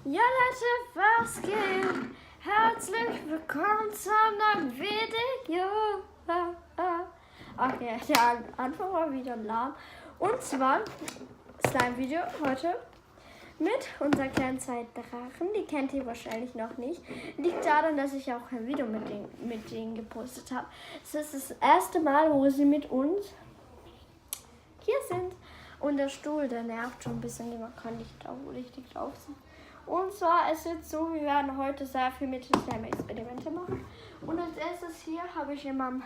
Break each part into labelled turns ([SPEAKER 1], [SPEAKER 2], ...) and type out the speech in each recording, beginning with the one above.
[SPEAKER 1] Ja Leute, was geht? Herzlich willkommen zu einem neuen Video. Okay, der Anfang war wieder lahm. Und zwar ist ein Video heute mit unserer kleinen Zeitdrachen. Die kennt ihr wahrscheinlich noch nicht. Liegt daran, dass ich auch ein Video mit denen gepostet habe. Es ist das erste Mal, wo sie mit uns hier sind. Und der Stuhl, der nervt schon ein bisschen. Man kann nicht richtig drauf sitzen. Und zwar ist es so, wir werden heute sehr viel mit Slime-Experimente machen. Und als erstes hier habe ich in meinem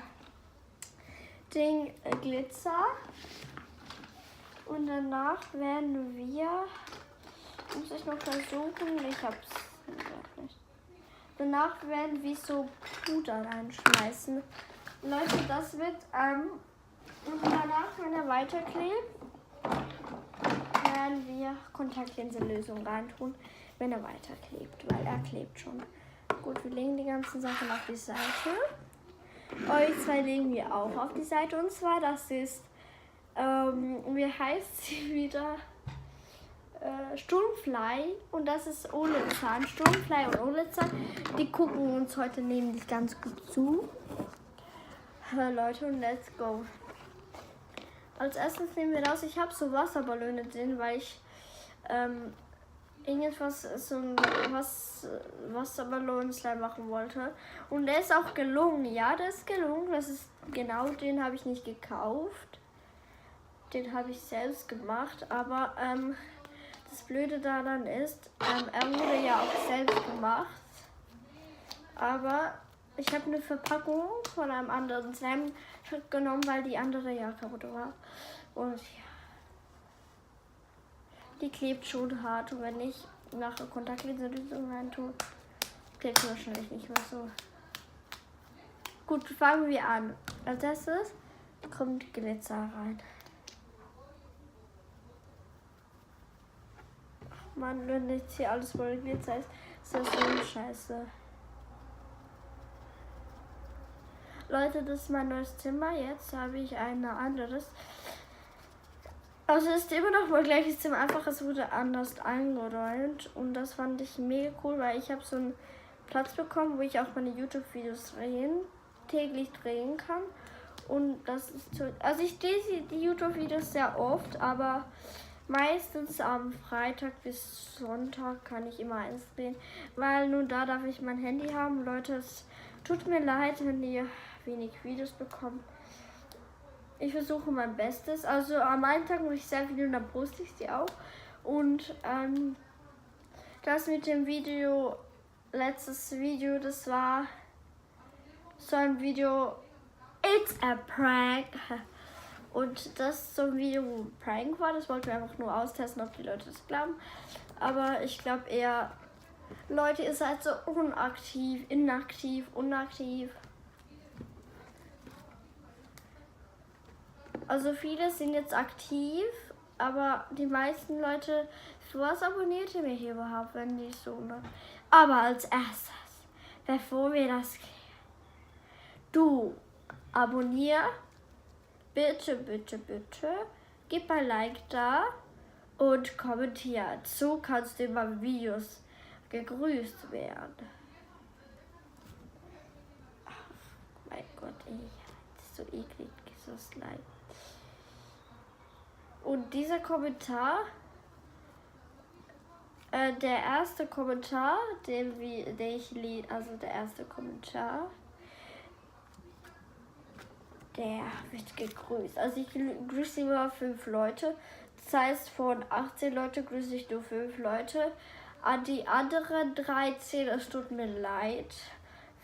[SPEAKER 1] Ding Glitzer. Und danach werden wir, muss ich noch versuchen, ich hab's nicht. Danach werden wir so Puder reinschmeißen. Leute, das wird, und danach, wenn er weiterklebt, werden wir Kontaktlinsenlösung reintun, wenn er weiterklebt, weil er klebt schon. Gut, wir legen die ganzen Sachen auf die Seite. Euch zwei legen wir auch auf die Seite. Und zwar, das ist, wie heißt sie wieder? Sturmfly. Und das ist ohne Zahn. Sturmfly und ohne Zahn. Die gucken uns heute nämlich ganz gut zu. Leute, und let's go. Als erstes nehmen wir raus, ich habe so Wasserballone drin, weil ich irgendwas, so ein Wasserballon-Slime machen wollte. Und der ist auch gelungen, ja, der ist gelungen. Das ist genau, den habe ich nicht gekauft. Den habe ich selbst gemacht, aber das Blöde daran ist, er wurde ja auch selbst gemacht. Aber ich habe eine Verpackung von einem anderen Slime genommen, weil die andere ja kaputt war. Und ja, die klebt schon hart. Und wenn ich nachher Kontaktlinsenlösung rein tue, klebt sie wahrscheinlich nicht mehr so. Gut, fangen wir an. Als erstes kommt Glitzer rein. Ach Mann, wenn jetzt hier alles voll Glitzer ist das so eine Scheiße. Leute, das ist mein neues Zimmer. Jetzt habe ich ein anderes. Also es ist immer noch mein gleiches Zimmer, einfach es wurde anders eingeräumt. Und das fand ich mega cool, weil ich habe so einen Platz bekommen, wo ich auch meine YouTube-Videos täglich drehen kann. Und das ist so, also ich drehe die YouTube-Videos sehr oft, aber meistens am Freitag bis Sonntag kann ich immer eins drehen, weil nur da darf ich mein Handy haben. Leute, es tut mir leid, wenn ihr wenig Videos bekommt. Ich versuche mein Bestes. Also am einen Tag mache ich sehr viel und dann poste ich sie auch. Und das mit dem Video, letztes Video, das war so ein Video, it's a prank. Und das ist so ein Video, wo ein Prank war. Das wollten wir einfach nur austesten, ob die Leute das glauben. Aber ich glaube eher, Leute, ihr seid so inaktiv. Also viele sind jetzt aktiv, aber die meisten Leute, für was abonniert ihr mich überhaupt, wenn die so ne? Aber als erstes, bevor wir das klären, du abonnier, bitte, gib ein Like da und kommentier. So kannst du in meinen Videos gegrüßt werden. Ach, mein Gott, ey, das ist so eklig, so Slime. Und dieser Kommentar, der erste Kommentar, der wird gegrüßt. Also ich grüße immer 5 Leute. Das heißt, von 18 Leute grüße ich nur 5 Leute. An die anderen 13, es tut mir leid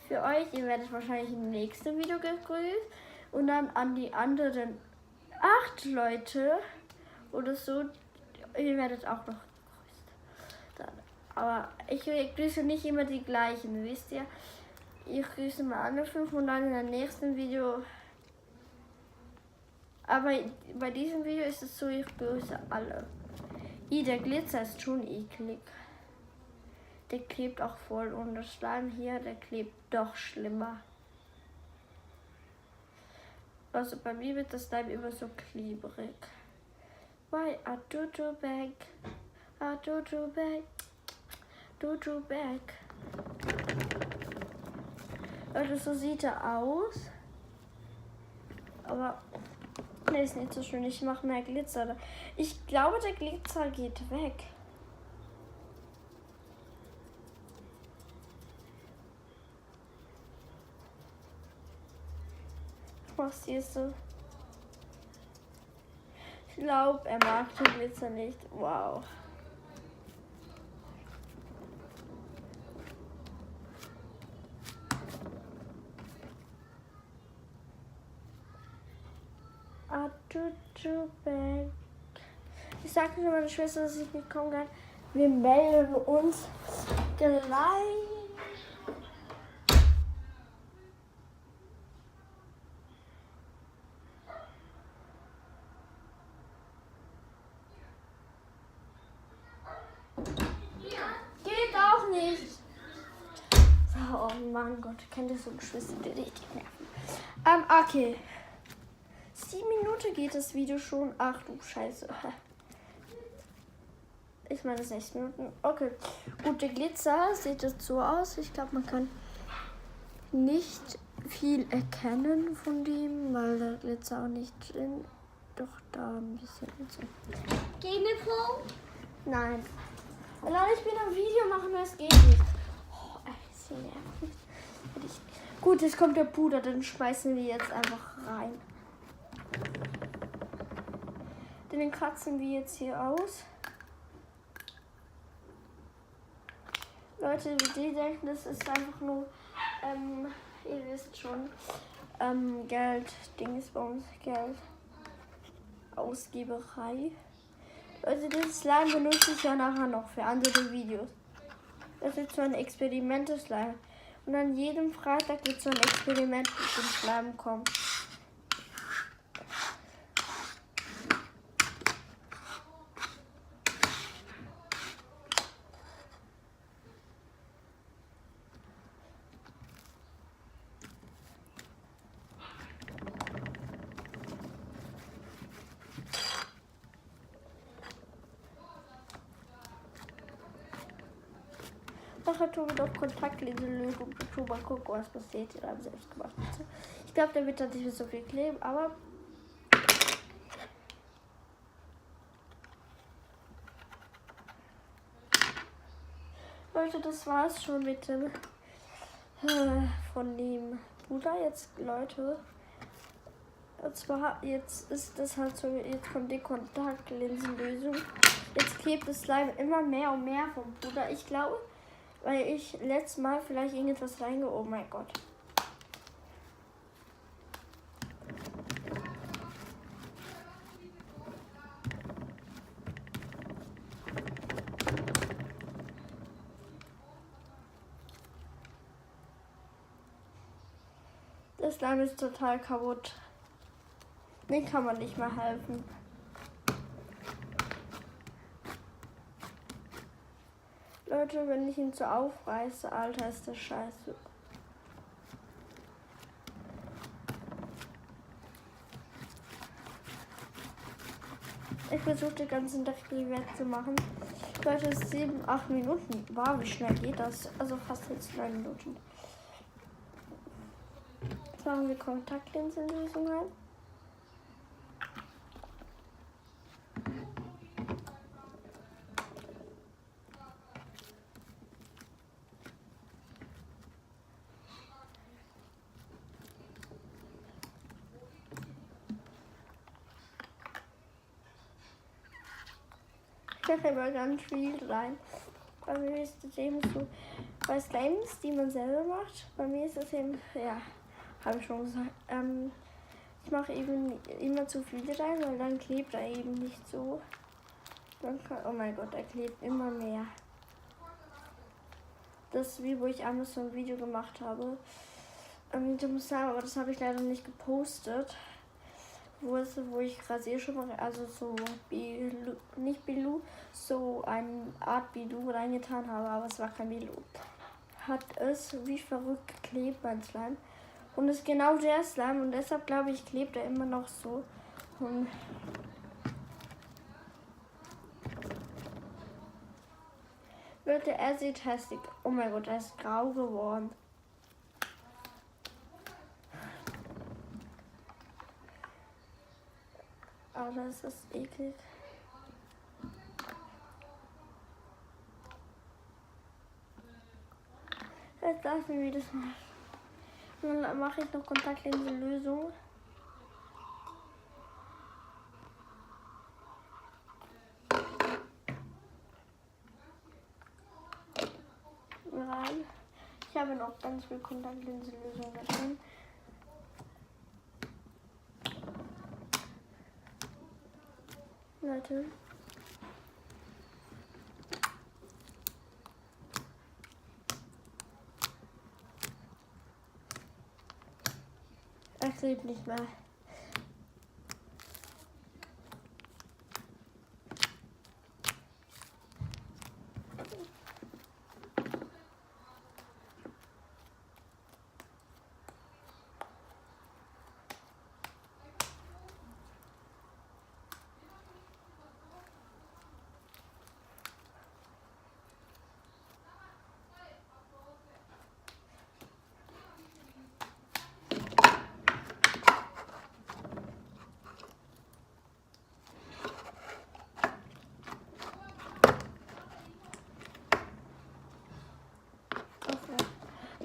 [SPEAKER 1] für euch. Ihr werdet wahrscheinlich im nächsten Video gegrüßt. Und dann an die anderen 8 Leute oder so, ihr werdet auch noch gegrüßt. Aber ich grüße nicht immer die gleichen, wisst ihr? Ich grüße mal alle 5 und dann in dem nächsten Video. Aber bei diesem Video ist es so, ich grüße alle. Der Glitzer ist schon eklig. Der klebt auch voll und das Slime hier, der klebt doch schlimmer. Also bei mir wird das Slime immer so klebrig. Why I do back? Dojo Back. Leute, so sieht er aus. Aber der ist nicht so schön. Ich mache mehr Glitzer. Ich glaube, der Glitzer geht weg. Was siehst du? Ich glaube, er mag den Glitzer nicht. Wow. Ich sagte schon meiner Schwester, dass ich nicht kommen kann. Wir melden uns gleich. Geht auch nicht. So, oh mein Gott, kennt ihr so Geschwister, die richtig nerven. Okay. 7 Minuten geht das Video schon. Ach du Scheiße. Ich meine 6 Minuten. Okay. Gut, der Glitzer sieht jetzt so aus. Ich glaube, man kann nicht viel erkennen von dem, weil der Glitzer auch nicht drin. Doch da ein bisschen.
[SPEAKER 2] Gegenpunkt?
[SPEAKER 1] Nein. Allein ich bin am Video machen, das geht nicht. Oh, ist so nervig. Gut, jetzt kommt der Puder, dann schmeißen wir jetzt einfach rein. Den kratzen wir jetzt hier aus. Leute, die denken, das ist einfach nur, ihr wisst schon, Geld, Dingsbums, Geld, Ausgeberei. Leute, das Slime benutze ich ja nachher noch für andere Videos. Das ist so ein Experiment-Slime. Und an jedem Freitag wird so ein Experiment mit dem Slime kommen. Nachher tun wir doch Kontaktlinse lösen und schon mal gucken, was passiert. Wir haben selbst gemacht. Ich glaube, der wird dann nicht mehr so viel kleben, aber Leute, das war's schon mit dem von dem Puder. Jetzt, Leute, und zwar jetzt ist das halt so, jetzt kommt die Kontaktlinsenlösung. Jetzt klebt das Slime immer mehr und mehr vom Puder. Ich glaube, weil ich letztes Mal vielleicht irgendetwas oh mein Gott. Das Slime ist total kaputt. Den kann man nicht mehr helfen. Leute, wenn ich ihn so aufreiße, Alter, ist das scheiße. Ich versuche den ganzen Tag die wegzumachen. Leute, 7, 8 Minuten. Wow, wie schnell geht das? Also fast jetzt 9 Minuten. Jetzt machen wir Kontaktlinsenlösung rein. Ich mache immer ganz viel rein. Bei mir ist das eben so, bei Slimes, die man selber macht, bei mir ist das eben, ja, habe ich schon gesagt, ich mache eben immer zu viel rein, weil dann klebt er eben nicht so. Dann kann, oh mein Gott, er klebt immer mehr. Das ist wie, wo ich einmal so ein Video gemacht habe. Ich muss sagen, aber das habe ich leider nicht gepostet. Wo ich Rasierschaum, also so Bilu, nicht Bilu, so eine Art Bilu reingetan habe, aber es war kein Bilu. Hat es wie verrückt geklebt, mein Slime. Und es ist genau der Slime und deshalb glaube ich, klebt er immer noch so. Und Leute, er sieht hässlich. Oh mein Gott, er ist grau geworden. Aber das ist eklig. Jetzt lassen wir das mal. Dann mache ich noch Kontaktlinsenlösung. Rein. Ich habe noch ganz viel Kontaktlinsenlösung da drin. Leute. Er klebt nicht mehr.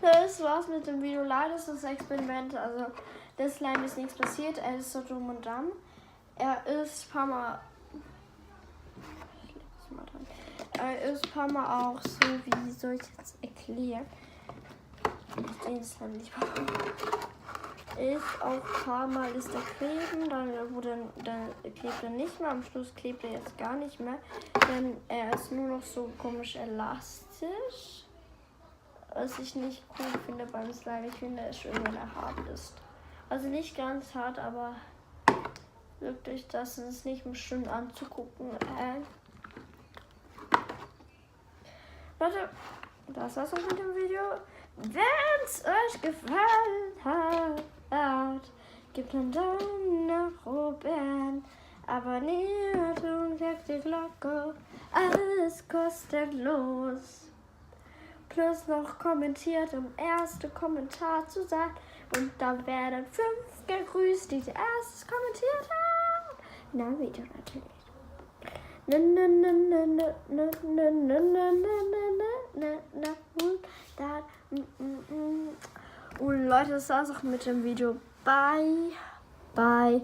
[SPEAKER 1] Das war's mit dem Video. Leider ist das Experiment. Also, der Slime ist nichts passiert. Er ist so dumm und dumm. Er ist ein paar Mal. Er ist ein paar Mal auch so, wie soll ich jetzt erklären? Den Slime nicht machen. Ist auch ein paar Mal ist er kleben, dann klebt er nicht mehr. Am Schluss klebt er jetzt gar nicht mehr. Denn er ist nur noch so komisch elastisch. Was ich nicht cool finde beim Slime. Ich finde es schön, wenn er hart ist. Also nicht ganz hart, aber wirklich, das ist nicht schön anzugucken. Leute, das war's auch mit dem Video. Wenn es euch gefallen hat, gebt einen Daumen nach oben. Abonniert und klickt die Glocke. Alles kostenlos. Plus noch kommentiert, um erste Kommentar zu sein. Und dann werden 5 gegrüßt, die erstes kommentiert haben. Na, Video natürlich. Und Leute, das war's auch mit dem Video. Bye. Bye.